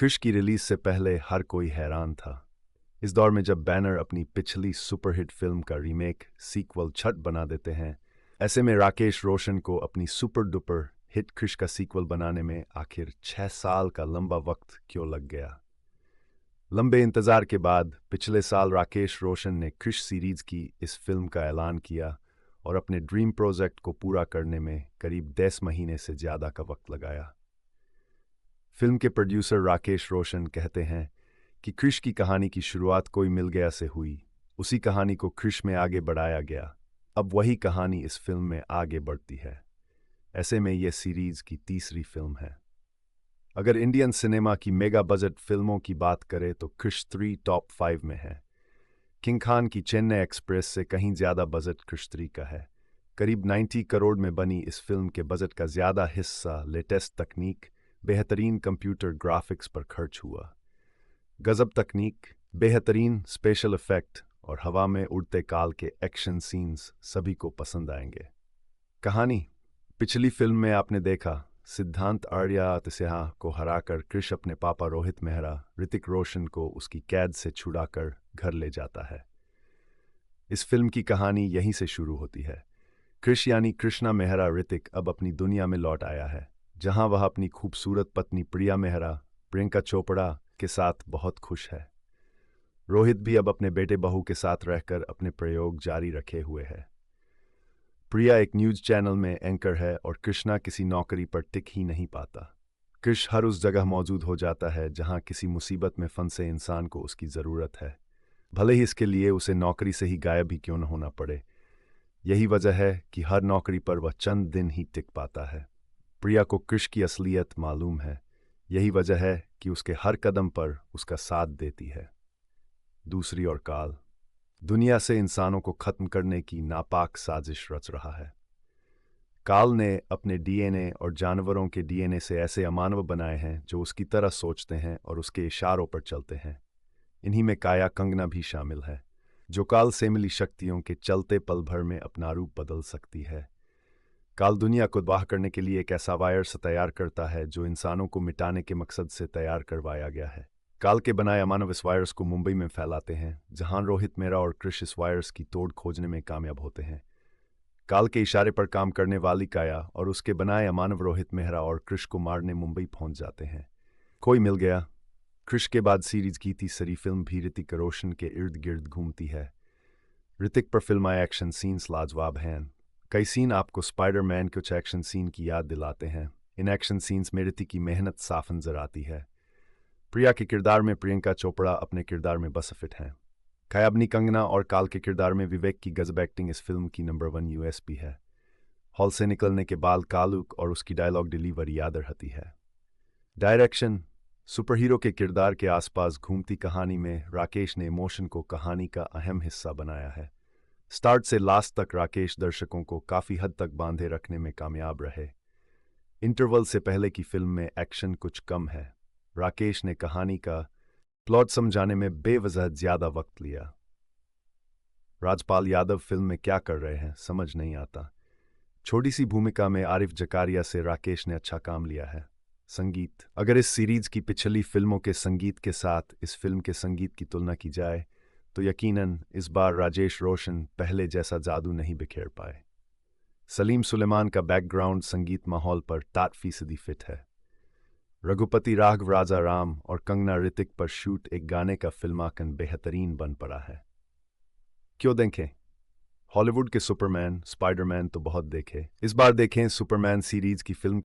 क्रिश की रिलीज से पहले हर कोई हैरान था। इस दौर में जब बैनर अपनी पिछली सुपरहिट फिल्म का रीमेक सीक्वल छठ बना देते हैं, ऐसे में राकेश रोशन को अपनी सुपर डुपर हिट क्रिश का सीक्वल बनाने में आखिर 6 साल का लंबा वक्त क्यों लग गया। लंबे इंतजार के बाद पिछले साल राकेश रोशन ने क्रिश सीरीज की इस फिल्म का ऐलान किया और अपने ड्रीम प्रोजेक्ट को पूरा करने में करीब 10 महीने से ज़्यादा का वक्त लगाया। फिल्म के प्रोड्यूसर राकेश रोशन कहते हैं कि क्रिश की कहानी की शुरुआत कोई मिल गया से हुई, उसी कहानी को क्रिश में आगे बढ़ाया गया। अब वही कहानी इस फिल्म में आगे बढ़ती है। ऐसे में यह सीरीज की तीसरी फिल्म है। अगर इंडियन सिनेमा की मेगा बजट फिल्मों की बात करें तो क्रिश 3 टॉप 5 में है। किंग खान की चेन्नई एक्सप्रेस से कहीं ज़्यादा बजट क्रिश 3 का है। करीब 90 करोड़ में बनी इस फिल्म के बजट का ज़्यादा हिस्सा लेटेस्ट तकनीक, बेहतरीन कंप्यूटर ग्राफिक्स पर खर्च हुआ। गजब तकनीक, बेहतरीन स्पेशल इफेक्ट और हवा में उड़ते काल के एक्शन सीन्स सभी को पसंद आएंगे। कहानी, पिछली फिल्म में आपने देखा सिद्धांत आर्या को हराकर क्रिश अपने पापा रोहित मेहरा ऋतिक रोशन को उसकी कैद से छुड़ाकर घर ले जाता है। इस फिल्म की कहानी यहीं से शुरू होती है। क्रिश यानी कृष्णा मेहरा ऋतिक अब अपनी दुनिया में लौट आया है, जहां वह अपनी खूबसूरत पत्नी प्रिया मेहरा प्रियंका चोपड़ा के साथ बहुत खुश है। रोहित भी अब अपने बेटे बहू के साथ रहकर अपने प्रयोग जारी रखे हुए है। प्रिया एक न्यूज़ चैनल में एंकर है और कृष्णा किसी नौकरी पर टिक ही नहीं पाता। क्रिश हर उस जगह मौजूद हो जाता है जहां किसी मुसीबत में फंसे इंसान को उसकी ज़रूरत है, भले ही इसके लिए उसे नौकरी से ही गायब ही क्यों न होना पड़े। यही वजह है कि हर नौकरी पर वह चंद दिन ही टिक पाता है। प्रिया को क्रिश की असलियत मालूम है, यही वजह है कि उसके हर कदम पर उसका साथ देती है। दूसरी ओर काल दुनिया से इंसानों को खत्म करने की नापाक साजिश रच रहा है। काल ने अपने डीएनए और जानवरों के डीएनए से ऐसे अमानव बनाए हैं जो उसकी तरह सोचते हैं और उसके इशारों पर चलते हैं। इन्हीं में काया कंगना भी शामिल है, जो काल से मिली शक्तियों के चलते पल भर में अपना रूप बदल सकती है। काल दुनिया को तबाह करने के लिए एक ऐसा वायरस तैयार करता है जो इंसानों को मिटाने के मकसद से तैयार करवाया गया है। काल के बनाए अमानव इस वायरस को मुंबई में फैलाते हैं, जहां रोहित मेहरा और क्रिश इस वायरस की तोड़ खोजने में कामयाब होते हैं। काल के इशारे पर काम करने वाली काया और उसके बनाए अमानव रोहित मेहरा और क्रिश को मारने मुंबई पहुंच जाते हैं। कोई मिल गया क्रिश के बाद सीरीज की तीसरी फिल्म भी ऋतिक रोशन के इर्द गिर्द घूमती है। ऋतिक पर फिल्माए एक्शन सीन्स लाजवाब हैं। कई सीन आपको स्पाइडरमैन के कुछ एक्शन सीन की याद दिलाते हैं। इन एक्शन सीन्स में ऋतिक की मेहनत साफ नजर आती है। प्रिया के किरदार में प्रियंका चोपड़ा अपने किरदार में बसफिट हैं। कायाबनी कंगना और काल के किरदार में विवेक की गजब एक्टिंग इस फिल्म की नंबर 1 यूएसपी है। हॉल से निकलने के बाद कालुक और उसकी डायलॉग डिलीवरी याद रहती है। डायरेक्शन, सुपरहीरो के किरदार के आसपास घूमती कहानी में राकेश ने इमोशन को कहानी का अहम हिस्सा बनाया है। स्टार्ट से लास्ट तक राकेश दर्शकों को काफ़ी हद तक बांधे रखने में कामयाब रहे। इंटरवल से पहले की फिल्म में एक्शन कुछ कम है। राकेश ने कहानी का प्लॉट समझाने में बेवजह ज़्यादा वक्त लिया। राजपाल यादव फिल्म में क्या कर रहे हैं समझ नहीं आता। छोटी सी भूमिका में आरिफ जकारिया से राकेश ने अच्छा काम लिया है। संगीत, अगर इस सीरीज की पिछली फिल्मों के संगीत के साथ इस फिल्म के संगीत की तुलना की जाए तो यकीनन इस बार राजेश रोशन पहले जैसा जादू नहीं बिखेर पाए। सलीम सुलेमान का बैकग्राउंड संगीत माहौल पर 60% फिट है। रघुपति राघव राजा राम और कंगना ऋतिक पर शूट एक गाने का फिल्मांकन बेहतरीन बन पड़ा है। क्यों देखें? हॉलीवुड के सुपरमैन, स्पाइडरमैन तो बहुत देखे, इस बार देखें सुपरमैन सीरीज की फिल्म